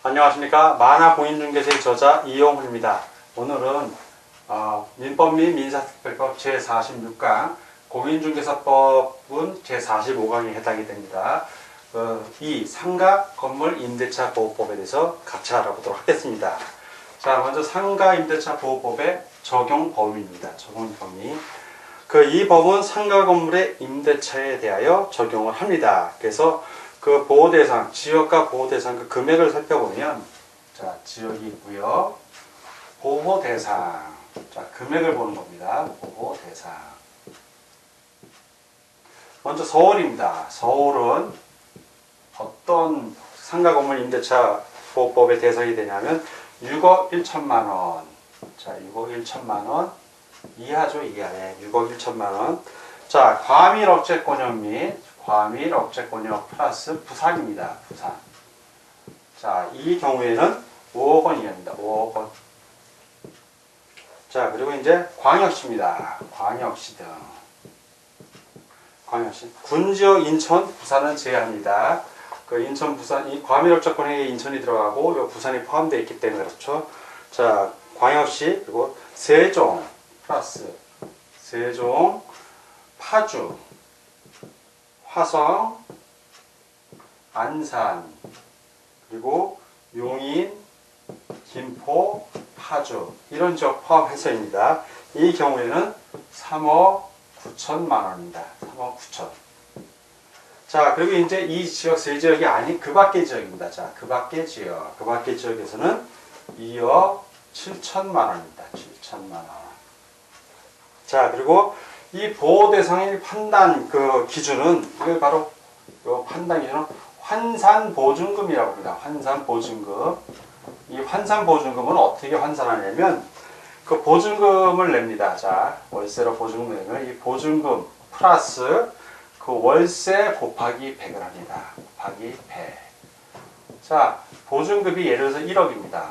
안녕하십니까. 만화공인중개사의 저자 이용훈입니다. 오늘은 민법 및 민사특별법 제46강 공인중개사법은 제45강에 해당이 됩니다. 이 상가 건물 임대차 보호법에 대해서 같이 알아보도록 하겠습니다. 자, 먼저 상가 임대차 보호법의 적용 범위입니다. 적용 범위. 이 법은 상가 건물의 임대차에 대하여 적용을 합니다. 그래서 그 보호대상, 지역과 보호대상 그 금액을 살펴보면, 자, 지역이 있고요. 보호대상. 자, 금액을 보는 겁니다. 보호대상. 먼저 서울입니다. 서울은 어떤 상가 건물 임대차 보호법의 대상이 되냐면 6억 1천만 원. 자, 6억 1천만 원. 이하죠, 이하에. 6억 1천만 원. 자, 과밀 억제권역 및 과밀 억제권역 플러스 부산입니다. 부산. 자, 이 경우에는 5억 원 이하입니다. 5억 원. 자, 그리고 이제 광역시입니다. 광역시 등. 광역시. 군지역 인천, 부산은 제외합니다. 인천, 부산, 이 과밀 억제권역에 인천이 들어가고 요 부산이 포함되어 있기 때문에 그렇죠. 자, 광역시, 그리고 세종 플러스 세종, 파주, 화성, 안산, 그리고 용인, 김포, 파주 이런 지역 포함해서입니다. 이 경우에는 3억 9천만 원입니다. 3억 9천. 자, 그리고 이제 이 지역 세 지역이 아닌 그 밖의 지역입니다. 자, 그 밖의 지역. 그 밖의 지역에서는 2억 7천만 원입니다. 7천만 원. 자, 그리고 이 보호 대상의 판단 그 기준은 이게 바로 요 판단 기준은 환산 보증금이라고 합니다. 환산 보증금. 이 환산 보증금은 어떻게 환산하냐면 그 보증금을 냅니다. 자, 월세로 보증금 내면 이 보증금 플러스 그 월세 곱하기 100을 합니다. 곱하기 100. 자, 보증금이 예를 들어서 1억입니다.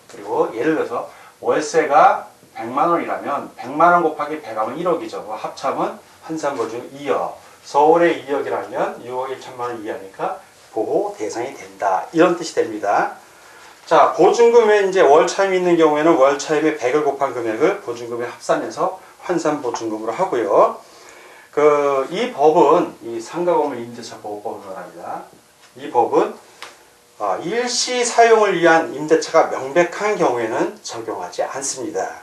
그리고 예를 들어서 월세가 100만 원이라면 100만 원 곱하기 100 하면 1억이죠. 그 합참은 환산보증 2억. 서울의 2억이라면 6억 1천만 원 이하니까 보호 대상이 된다. 이런 뜻이 됩니다. 자, 보증금에 이제 월차임이 있는 경우에는 월차임의 100을 곱한 금액을 보증금에 합산해서 환산보증금으로 하고요. 이 법은 이 상가건물 임대차 보호법을 말합니다. 이 법은 일시 사용을 위한 임대차가 명백한 경우에는 적용하지 않습니다.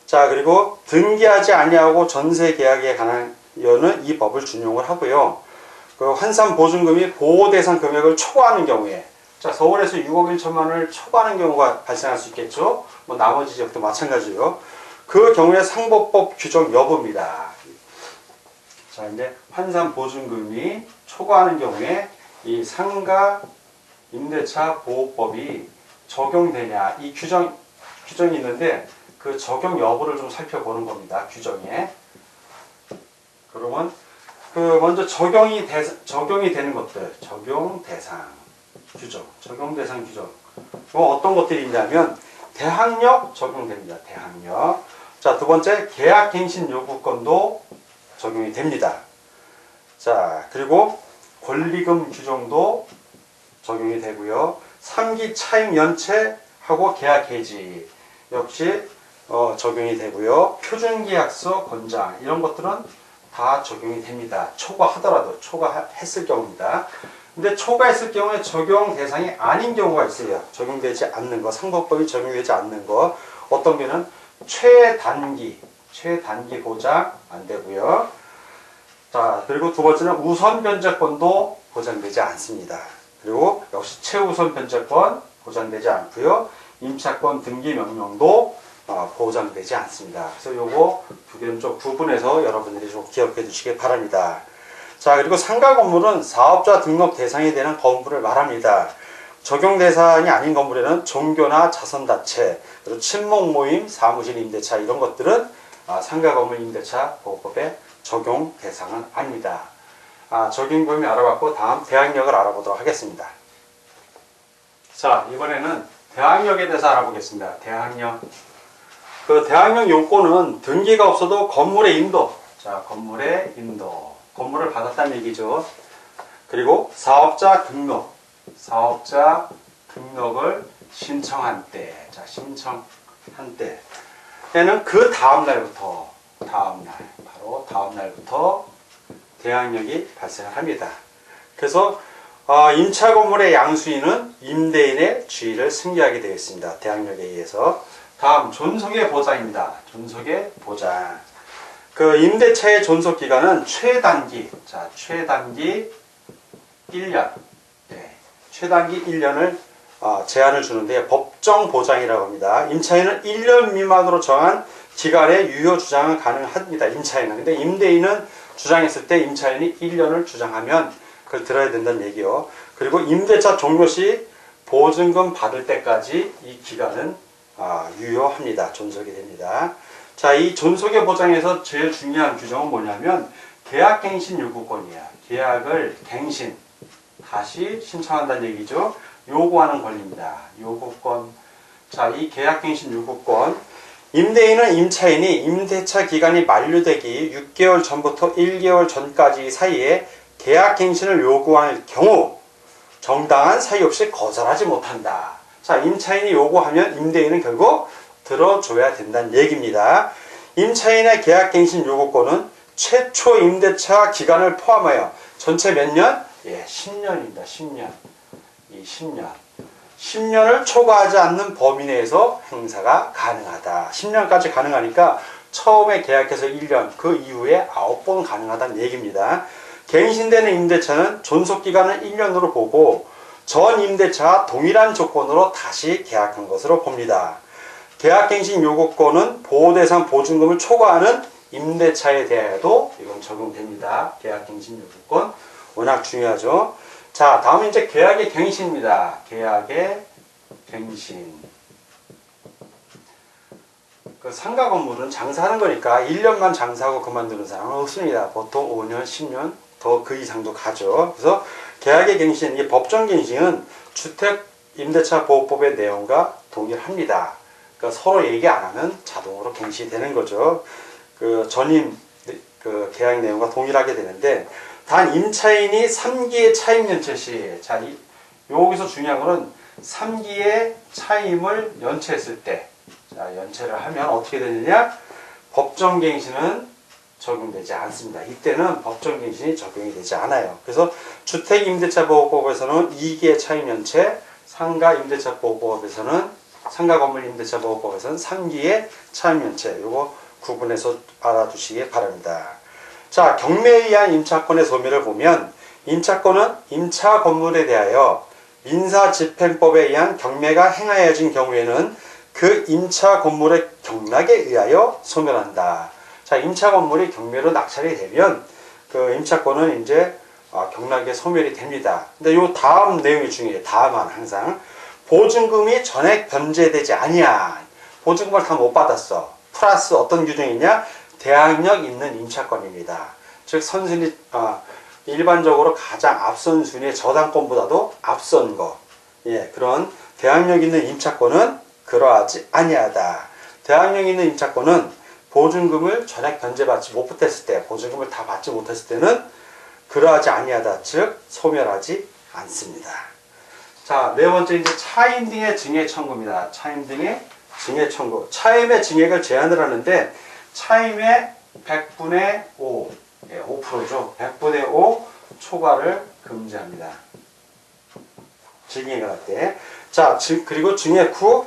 자, 그리고 등기하지 아니하고 전세 계약에 관한 여는 이 법을 준용을 하고요. 환산 보증금이 보호 대상 금액을 초과하는 경우에, 자, 서울에서 6억 1천만 원을 초과하는 경우가 발생할 수 있겠죠. 뭐 나머지 지역도 마찬가지요. 그 경우에 상법법 규정 여부입니다. 자, 이제 환산 보증금이 초과하는 경우에 이 상가 임대차 보호법이 적용되냐, 이 규정이 있는데 그 적용 여부를 좀 살펴보는 겁니다. 규정에. 그러면 먼저 적용이 되는 것들, 적용 대상 규정, 적용 대상 규정. 어떤 것들이 있냐면 대항력 적용됩니다. 대항력. 자, 두 번째 계약갱신 요구권도 적용이 됩니다. 자, 그리고 권리금 규정도 적용이 되고요. 3기 차임 연체하고 계약 해지 역시 적용이 되고요. 표준계약서 권장 이런 것들은 다 적용이 됩니다. 초과하더라도 초과했을 경우입니다. 근데 초과했을 경우에 적용 대상이 아닌 경우가 있어요. 적용되지 않는 거, 상법법이 적용되지 않는 거. 어떤 게는 최단기 보장 안 되고요. 자, 그리고 두 번째는 우선 변제권도 보장되지 않습니다. 그리고 역시 최우선 변제권 보장되지 않고요. 임차권 등기 명령도 보장되지 않습니다. 그래서 요거 두 개는 좀 구분해서 여러분들이 좀 기억해 주시기 바랍니다. 자, 그리고 상가 건물은 사업자 등록 대상이 되는 건물을 말합니다. 적용 대상이 아닌 건물에는 종교나 자선단체, 그리고 친목 모임, 사무실 임대차 이런 것들은 상가 건물 임대차 보호법의 적용 대상은 아닙니다. 적용 범위 알아봤고 다음 대항력을 알아보도록 하겠습니다. 자, 이번에는 대항력에 대해서 알아보겠습니다. 대항력. 대항력 요건은 등기가 없어도 건물의 인도. 자, 건물의 인도. 건물을 받았다는 얘기죠. 그리고 사업자 등록을 신청한 때, 자, 신청한 때에는 그 다음 날부터, 바로 다음 날부터 대항력이 발생을 합니다. 그래서 임차 건물의 양수인은 임대인의 주의를 승계하게 되어 있습니다. 대항력에 의해서. 다음 존속의 보장입니다. 존속의 보장. 그 임대차의 존속 기간은 최단기 1년. 네, 최단기 1년을 제한을 주는데 법정 보장이라고 합니다. 임차인은 1년 미만으로 정한 기간의 유효 주장은 가능합니다. 임차인은. 근데 임대인은 주장했을 때 임차인이 1년을 주장하면 그걸 들어야 된다는 얘기요. 그리고 임대차 종료 시 보증금 받을 때까지 이 기간은 유효합니다. 존속이 됩니다. 자, 이 존속의 보장에서 제일 중요한 규정은 뭐냐면 계약갱신 요구권이야. 계약을 갱신, 다시 신청한다는 얘기죠. 요구하는 권리입니다. 요구권. 자, 이 계약갱신 요구권. 임대인은 임차인이 임대차 기간이 만료되기 6개월 전부터 1개월 전까지 사이에 계약갱신을 요구할 경우 정당한 사유 없이 거절하지 못한다. 자, 임차인이 요구하면 임대인은 결국 들어줘야 된다는 얘기입니다. 임차인의 계약갱신 요구권은 최초 임대차 기간을 포함하여 전체 몇 년? 예, 10년입니다. 10년. 이 10년을 초과하지 않는 범위 내에서 행사가 가능하다. 10년까지 가능하니까 처음에 계약해서 1년, 그 이후에 9번 가능하다는 얘기입니다. 갱신되는 임대차는 존속기간을 1년으로 보고 전 임대차와 동일한 조건으로 다시 계약한 것으로 봅니다. 계약갱신 요구권은 보호대상 보증금을 초과하는 임대차에 대하여도 이건 적용됩니다. 계약갱신 요구권 워낙 중요하죠. 자, 다음은 이제 계약의 갱신입니다. 계약의 갱신. 그 상가 건물은 장사하는 거니까 1년만 장사하고 그만두는 사람은 없습니다. 보통 5년, 10년, 더 그 이상도 가죠. 그래서 계약의 갱신, 이게 법정 갱신은 주택 임대차 보호법의 내용과 동일합니다. 그러니까 서로 얘기 안 하면 자동으로 갱신이 되는 거죠. 그 전임 그 계약 내용과 동일하게 되는데, 단 임차인이 3기의 차임 연체 시, 자, 여기서 중요한 거는 3기의 차임을 연체했을 때, 자, 연체를 하면 어떻게 되느냐? 법정갱신은 적용되지 않습니다. 이때는 법정갱신이 적용이 되지 않아요. 그래서 주택임대차보호법에서는 2기의 차임 연체, 상가임대차보호법에서는 상가건물 임대차보호법에서는 3기의 차임 연체, 요거 구분해서 알아두시기 바랍니다. 자, 경매에 의한 임차권의 소멸을 보면 임차권은 임차 건물에 대하여 민사집행법에 의한 경매가 행하여진 경우에는 그 임차 건물의 경락에 의하여 소멸한다. 자, 임차 건물이 경매로 낙찰이 되면 그 임차권은 이제 경락에 소멸이 됩니다. 근데 요 다음 내용이 중요해요. 다음은 항상 보증금이 전액 변제되지 아니한, 보증금을 다 못 받았어. 플러스 어떤 규정이냐? 대항력 있는 임차권입니다. 즉 선순위, 일반적으로 가장 앞선 순위의 저당권보다도 앞선 거, 예, 그런 대항력 있는 임차권은 그러하지 아니하다. 대항력 있는 임차권은 보증금을 전액 변제받지 못했을 때, 보증금을 다 받지 못했을 때는 그러하지 아니하다. 즉 소멸하지 않습니다. 자, 네 번째 이제 차임 등의 증액 청구입니다. 차임 등의 증액 청구. 차임의 증액을 제한을 하는데 차임의 100분의 5, 예, 5%죠. 100분의 5 초과를 금지합니다. 증액을 할 때. 자, 그리고 증액 후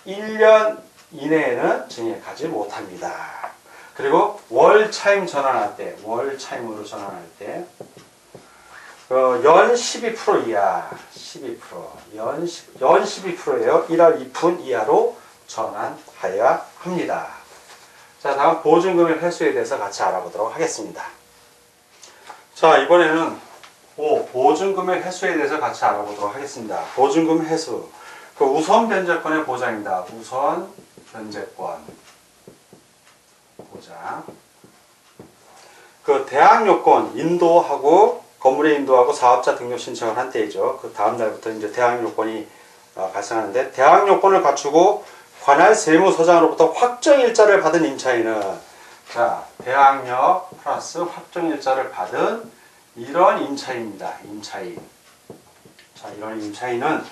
1년 이내에는 증액하지 못합니다. 그리고 월 차임 전환할 때, 월 차임으로 전환할 때, 연 12% 이하, 12%, 연 12%예요. 1할 2푼 이하로 전환하여야 합니다. 자, 다음 보증금의 회수에 대해서 같이 알아보도록 하겠습니다. 자, 이번에는 보증금의 회수에 대해서 같이 알아보도록 하겠습니다. 보증금 회수. 그 우선 변제권의 보장입니다. 우선 변제권 보장. 그 대항 요건 인도하고 건물에 인도하고 사업자 등록 신청을 한 때이죠. 그 다음 날부터 이제 대항 요건이 발생하는데, 대항 요건을 갖추고 관할 세무서장으로부터 확정일자를 받은 임차인은, 자, 대항력 플러스 확정일자를 받은 이런 임차인입니다. 임차인. 자, 이런 임차인은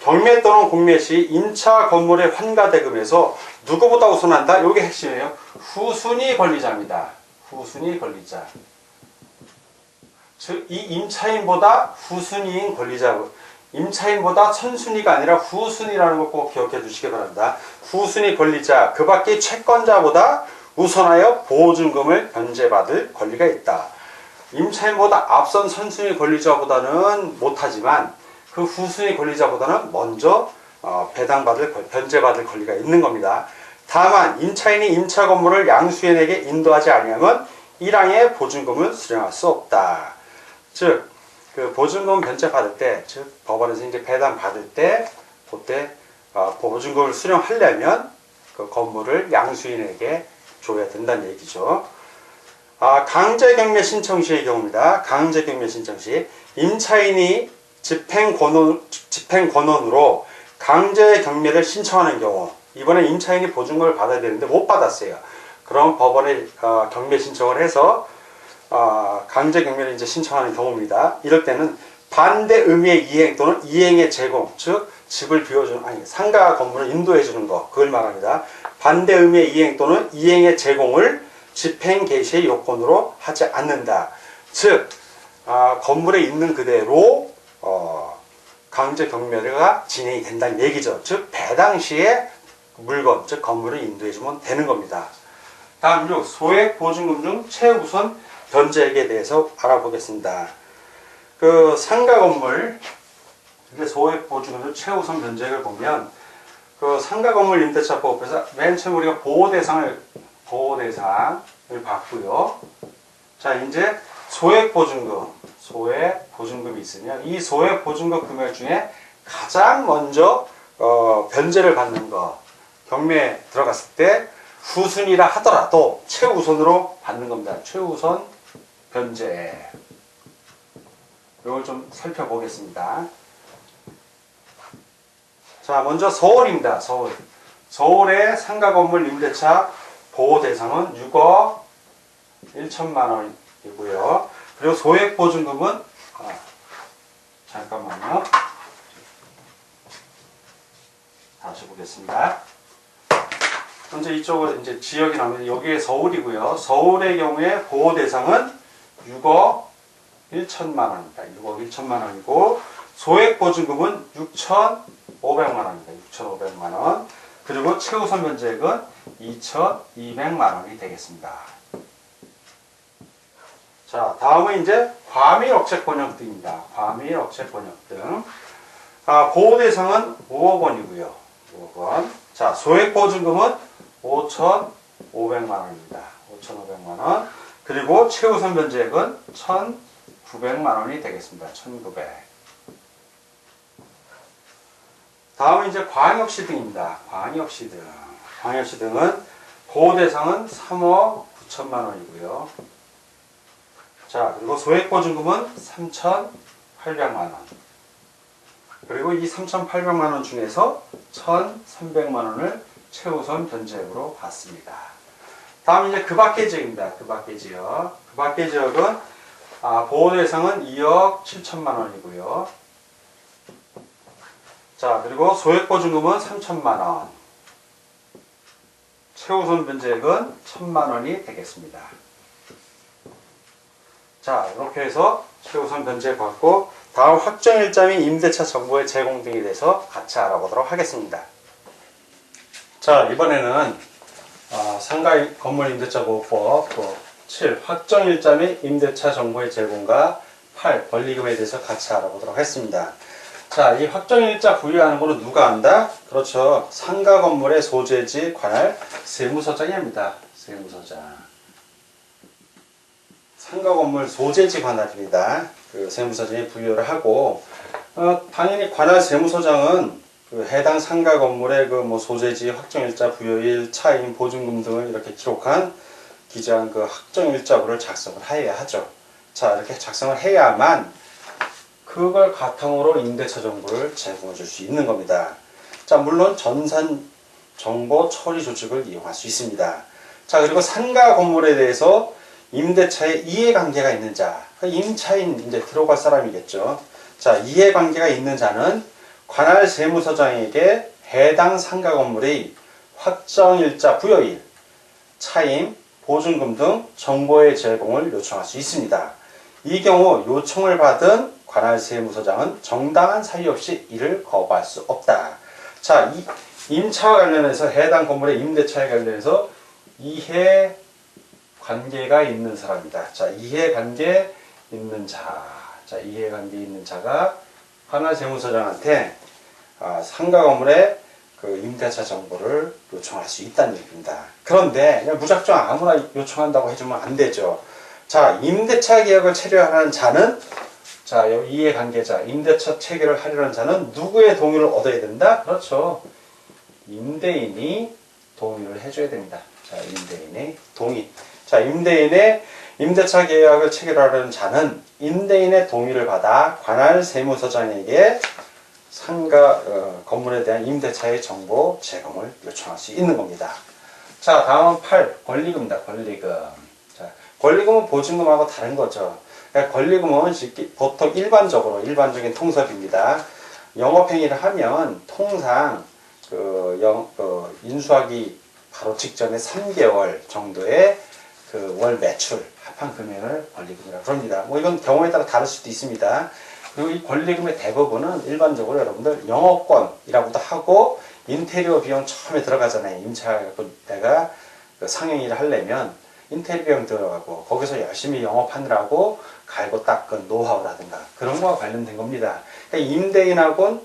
경매 또는 공매 시 임차 건물의 환가대금에서 누구보다 우선한다? 이게 핵심이에요. 후순위 권리자입니다. 후순위 권리자. 즉, 이 임차인보다 후순위인 권리자. 임차인보다 선순위가 아니라 후순위라는 거 꼭 기억해 두시기 바랍니다. 후순위 권리자, 그 밖의 채권자보다 우선하여 보증금을 변제받을 권리가 있다. 임차인보다 앞선 선순위 권리자보다는 못하지만 그 후순위 권리자보다는 먼저 변제받을 권리가 있는 겁니다. 다만 임차인이 임차 건물을 양수인에게 인도하지 않으면 1항의 보증금을 수령할 수 없다. 즉, 그 보증금 변제 받을 때, 즉 법원에서 이제 배당 받을 때, 그때 보증금을 수령하려면 그 건물을 양수인에게 줘야 된다는 얘기죠. 강제경매 신청 시의 경우입니다. 강제경매 신청 시 임차인이 집행권원으로 강제경매를 신청하는 경우, 이번에 임차인이 보증금을 받아야 되는데 못 받았어요. 그럼 법원에 경매 신청을 해서 강제경매를 이제 신청하는 경우입니다. 이럴 때는 반대 의미의 이행 또는 이행의 제공, 즉 집을 비워주는, 아니 상가 건물을 인도해주는 거, 그걸 말합니다. 반대 의미의 이행 또는 이행의 제공을 집행 개시의 요건으로 하지 않는다. 즉 건물에 있는 그대로 강제 경매가 진행이 된다는 얘기죠. 즉 배당 시에 물건, 즉 건물을 인도해주면 되는 겁니다. 다음으로 소액 보증금 중 최우선 변제액에 대해서 알아보겠습니다. 그 상가 건물 소액 보증금 중 최우선 변제액을 보면 그 상가 건물 임대차법에서 맨 처음 우리가 보호대상을 받고요. 자, 이제 소액 보증금이 있으면 이 소액 보증금 금액 중에 가장 먼저 변제를 받는 거, 경매에 들어갔을 때 후순위라 하더라도 최우선으로 받는 겁니다. 최우선 변제. 이걸 좀 살펴보겠습니다. 자, 먼저 서울입니다. 서울의 상가 건물 임대차 보호 대상은 6억 1천만 원이고요. 그리고 소액 보증금은 잠깐만요. 다시 보겠습니다. 현재 이쪽은 이제 지역이 나오면 여기에 서울이고요. 서울의 경우에 보호 대상은 6억 1천만 원입니다. 6억 1천만 원이고 소액 보증금은 6,500만 원입니다. 6,500만 원. 그리고 최우선 변제액은 2,200만 원이 되겠습니다. 자, 다음은 이제 과밀억책 번역 등입니다. 과밀억책 번역 등. 보호 대상은 5억 원이고요. 5억 원. 자, 소액 보증금은 5,500만 원입니다. 5,500만 원. 그리고 최우선 변제액은 1,900만 원이 되겠습니다. 1,900. 다음은 이제 광역시 등입니다. 광역시 등. 광역시 등은 보호 대상은 3억 9천만 원이고요. 자, 그리고 소액 보증금은 3,800만 원. 그리고 이 3,800만 원 중에서 1,300만 원을 최우선 변제액으로 받습니다. 다음 이제 그 밖의 지역입니다. 그 밖의 지역. 그 밖의 지역은 보호 대상은 2억 7천만 원이고요. 자, 그리고 소액 보증금은 3천만 원. 최우선 변제액은 1,000만 원이 되겠습니다. 자, 이렇게 해서 최우선 변제액 받고 다음 확정일자 및 임대차 정보의 제공 등에 대해서 같이 알아보도록 하겠습니다. 자, 이번에는 상가 건물 임대차 보호법 7 확정일자 및 임대차 정보의 제공과 8 권리금에 대해서 같이 알아보도록 하겠습니다. 자, 이 확정일자 부여하는 거는 누가 한다? 그렇죠. 상가 건물의 소재지 관할 세무서장이 합니다. 세무서장. 상가 건물 소재지 관할입니다. 그 세무서장이 부여를 하고, 당연히 관할 세무서장은 그 해당 상가 건물의 그 뭐 소재지, 확정일자, 부여일, 차임, 보증금 등을 이렇게 기재한 그 확정일자부를 작성을 해야 하죠. 자, 이렇게 작성을 해야만 그걸 바탕으로 임대차 정보를 제공해 줄 수 있는 겁니다. 자, 물론 전산 정보 처리 조직을 이용할 수 있습니다. 자, 그리고 상가 건물에 대해서 임대차의 이해관계가 있는 자, 임차인 이제 들어갈 사람이겠죠. 자, 이해관계가 있는 자는 관할 세무서장에게 해당 상가 건물의 확정일자 부여일, 차임, 보증금 등 정보의 제공을 요청할 수 있습니다. 이 경우 요청을 받은 관할 세무서장은 정당한 사유 없이 이를 거부할 수 없다. 자, 이 임차와 관련해서 해당 건물의 임대차에 관련해서 이해관계가 있는 사람이다. 자, 이해관계 있는 자. 자, 이해관계 있는 자가 관할 세무서장한테 상가 건물의 그 임대차 정보를 요청할 수 있다는 얘기입니다. 그런데 그냥 무작정 아무나 요청한다고 해주면 안 되죠. 자, 임대차 계약을 체결하는 자는, 자, 이해관계자, 임대차 체결을 하려는 자는 누구의 동의를 얻어야 된다? 그렇죠. 임대인이 동의를 해줘야 됩니다. 자, 임대인의 동의. 자, 임대인의 임대차 계약을 체결하려는 자는 임대인의 동의를 받아 관할 세무서장에게 상가 건물에 대한 임대차의 정보 제공을 요청할 수 있는 겁니다. 자, 다음은 8. 권리금입니다. 권리금. 자, 권리금은 보증금하고 다른 거죠. 그러니까 권리금은 보통 일반적인 통섭입니다. 영업행위를 하면 통상 인수하기 바로 직전에 3개월 정도의 그 월 매출 합한 금액을 권리금이라고 합니다. 뭐 이건 경우에 따라 다를 수도 있습니다. 그리고 이 권리금의 대부분은 일반적으로 여러분들 영업권이라고도 하고, 인테리어 비용 처음에 들어가잖아요. 임차하고 내가 상행위를 하려면 인테리어 비용 들어가고, 거기서 열심히 영업하느라고 갈고 닦은 노하우라든가 그런 거와 관련된 겁니다. 그러니까 임대인하고는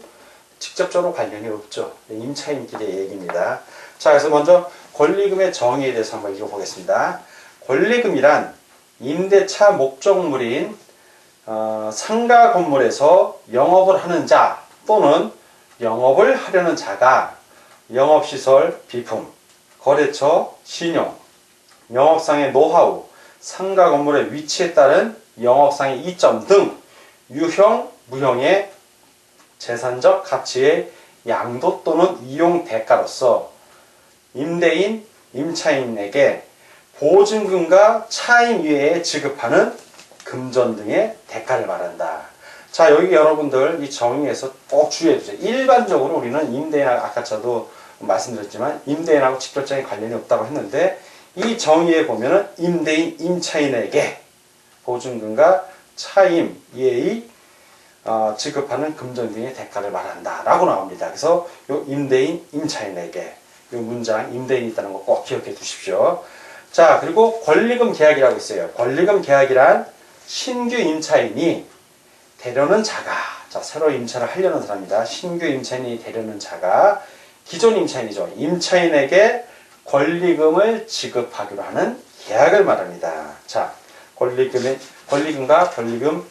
직접적으로 관련이 없죠. 임차인끼리의 얘기입니다. 자, 그래서 먼저 권리금의 정의에 대해서 한번 읽어보겠습니다. 권리금이란 임대차 목적물인 상가 건물에서 영업을 하는 자 또는 영업을 하려는 자가 영업시설, 비품, 거래처, 신용, 영업상의 노하우, 상가 건물의 위치에 따른 영업상의 이점 등 유형, 무형의 재산적 가치의 양도 또는 이용 대가로서 임대인, 임차인에게 보증금과 차임 이외에 지급하는 금전 등의 대가를 말한다. 자, 여기 여러분들 이 정의에서 꼭 주의해 주세요. 일반적으로 우리는 임대인하고, 아까 저도 말씀드렸지만 임대인하고 직접적인 관련이 없다고 했는데, 이 정의에 보면은 임대인, 임차인에게 보증금과 차임 이외의 지급하는 금전 등의 대가를 말한다 라고 나옵니다. 그래서 요 임대인, 임차인에게, 요 문장 임대인이 있다는 거 꼭 기억해 두십시오. 자, 그리고 권리금 계약이라고 있어요. 권리금 계약이란 신규 임차인이 되려는 자가, 자, 새로 임차를 하려는 사람입니다. 신규 임차인이 되려는 자가 기존 임차인이죠. 임차인에게 권리금을 지급하기로 하는 계약을 말합니다. 자, 권리금과 권리금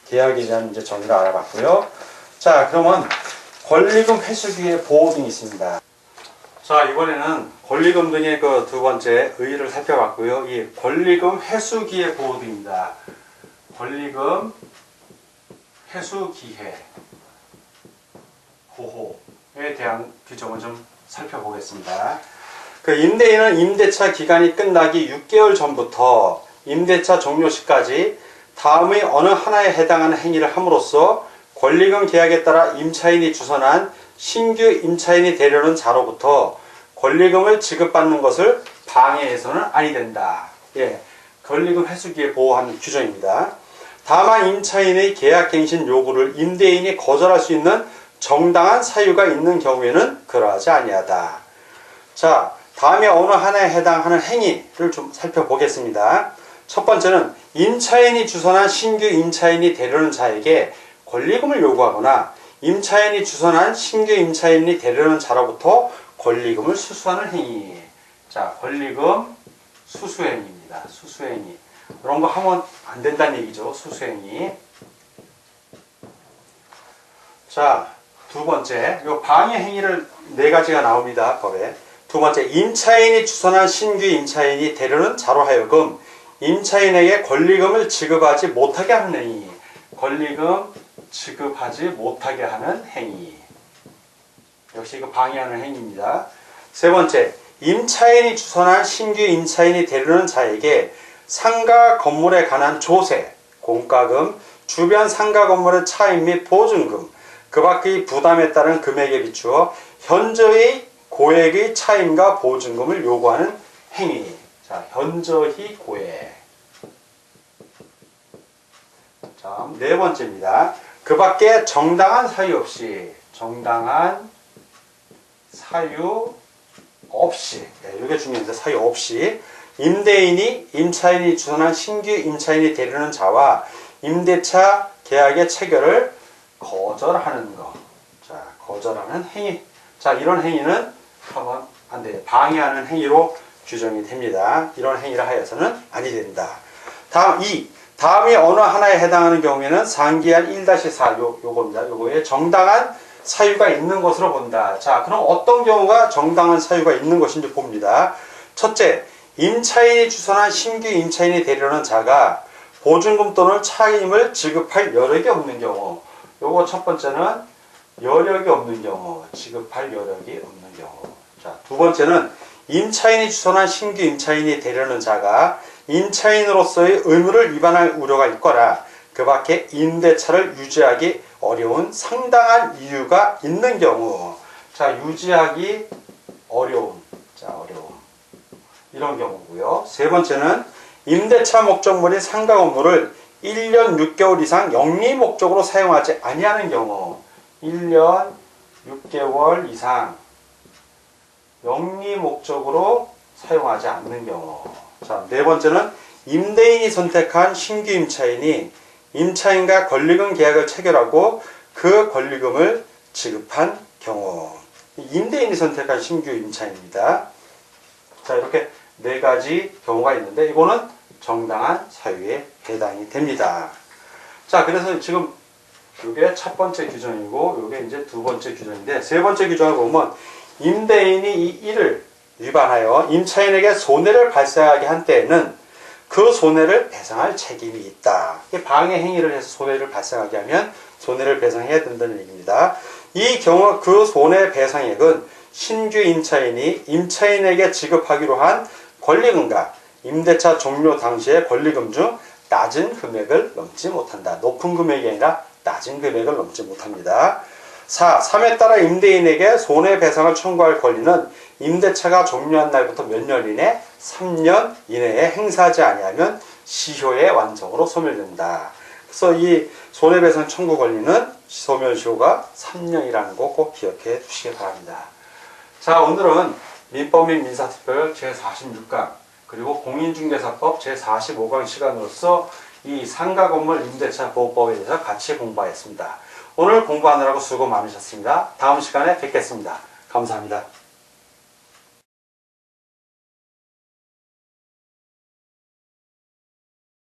계약에 대한 이제 정의를 알아봤고요. 자, 그러면 권리금 회수기의 보호 등이 있습니다. 자, 이번에는 권리금 등의 그 두 번째 의의를 살펴봤고요. 이 권리금 회수기의 보호 등입니다. 권리금 회수기회 보호에 대한 규정을 좀 살펴보겠습니다. 그 임대인은 임대차 기간이 끝나기 6개월 전부터 임대차 종료 시까지 다음의 어느 하나에 해당하는 행위를 함으로써 권리금 계약에 따라 임차인이 주선한 신규 임차인이 되려는 자로부터 권리금을 지급받는 것을 방해해서는 아니 된다. 예, 권리금 회수기에 보호하는 규정입니다. 다만 임차인의 계약갱신 요구를 임대인이 거절할 수 있는 정당한 사유가 있는 경우에는 그러하지 아니하다. 자, 다음에 어느 하나에 해당하는 행위를 좀 살펴보겠습니다. 첫 번째는 임차인이 주선한 신규 임차인이 되려는 자에게 권리금을 요구하거나 임차인이 주선한 신규 임차인이 되려는 자로부터 권리금을 수수하는 행위. 자, 권리금 수수행위입니다. 수수행위. 그런 거 하면 안 된다는 얘기죠. 수수행위. 자, 두 번째, 요 방해 행위를 네 가지가 나옵니다. 법에. 두 번째, 임차인이 주선한 신규 임차인이 되려는 자로 하여금 임차인에게 권리금을 지급하지 못하게 하는 행위. 권리금 지급하지 못하게 하는 행위. 역시 이거 방해하는 행위입니다. 세 번째, 임차인이 주선한 신규 임차인이 되려는 자에게 상가 건물에 관한 조세, 공과금, 주변 상가 건물의 차임 및 보증금, 그 밖의 부담에 따른 금액에 비추어 현저히 고액의 차임과 보증금을 요구하는 행위. 자, 현저히 고액. 자, 네 번째입니다. 그 밖에 정당한 사유 없이, 정당한 사유 없이, 네, 이게 중요합니다. 사유 없이 임대인이 임차인이 주선한 신규 임차인이 되려는 자와 임대차 계약의 체결을 거절하는 것. 자, 거절하는 행위. 자, 이런 행위는 하면 안 돼요. 방해하는 행위로 규정이 됩니다. 이런 행위를 하여서는 아니 된다. 다음 2. 다음이 어느 하나에 해당하는 경우에는 상기한 1-4 요겁니다. 요거에 정당한 사유가 있는 것으로 본다. 자, 그럼 어떤 경우가 정당한 사유가 있는 것인지 봅니다. 첫째, 임차인이 주선한 신규 임차인이 되려는 자가 보증금 또는 차임을 지급할 여력이 없는 경우. 요거 첫 번째는 여력이 없는 경우, 지급할 여력이 없는 경우. 자, 두 번째는 임차인이 주선한 신규 임차인이 되려는 자가 임차인으로서의 의무를 위반할 우려가 있거나 그 밖에 임대차를 유지하기 어려운 상당한 이유가 있는 경우. 자, 유지하기 어려운. 자, 어려움. 이런 경우고요. 세 번째는 임대차 목적물인 상가 건물을 1년 6개월 이상 영리 목적으로 사용하지 아니하는 경우. 1년 6개월 이상 영리 목적으로 사용하지 않는 경우. 자, 네 번째는 임대인이 선택한 신규 임차인이 임차인과 권리금 계약을 체결하고 그 권리금을 지급한 경우. 임대인이 선택한 신규 임차인입니다. 자, 이렇게 네 가지 경우가 있는데 이거는 정당한 사유에 해당이 됩니다. 자, 그래서 지금 이게 첫 번째 규정이고 이게 이제 두 번째 규정인데 세 번째 규정을 보면 임대인이 이 일을 위반하여 임차인에게 손해를 발생하게 한 때에는 그 손해를 배상할 책임이 있다. 방해 행위를 해서 손해를 발생하게 하면 손해를 배상해야 된다는 얘기입니다. 이 경우 그 손해 배상액은 신규 임차인이 임차인에게 지급하기로 한 권리금과 임대차 종료 당시의 권리금 중 낮은 금액을 넘지 못한다. 높은 금액이 아니라 낮은 금액을 넘지 못합니다. 4. 3에 따라 임대인에게 손해배상을 청구할 권리는 임대차가 종료한 날부터 몇 년 이내 3년 이내에 행사하지 아니하면 시효의 완성으로 소멸된다. 그래서 이 손해배상 청구 권리는 소멸시효가 3년이라는 거 꼭 기억해 두시기 바랍니다. 자, 오늘은 민법 및 민사특별 제46강 그리고 공인중개사법 제45강 시간으로서 이 상가건물 임대차 보호법에 대해서 같이 공부하였습니다. 오늘 공부하느라고 수고 많으셨습니다. 다음 시간에 뵙겠습니다. 감사합니다.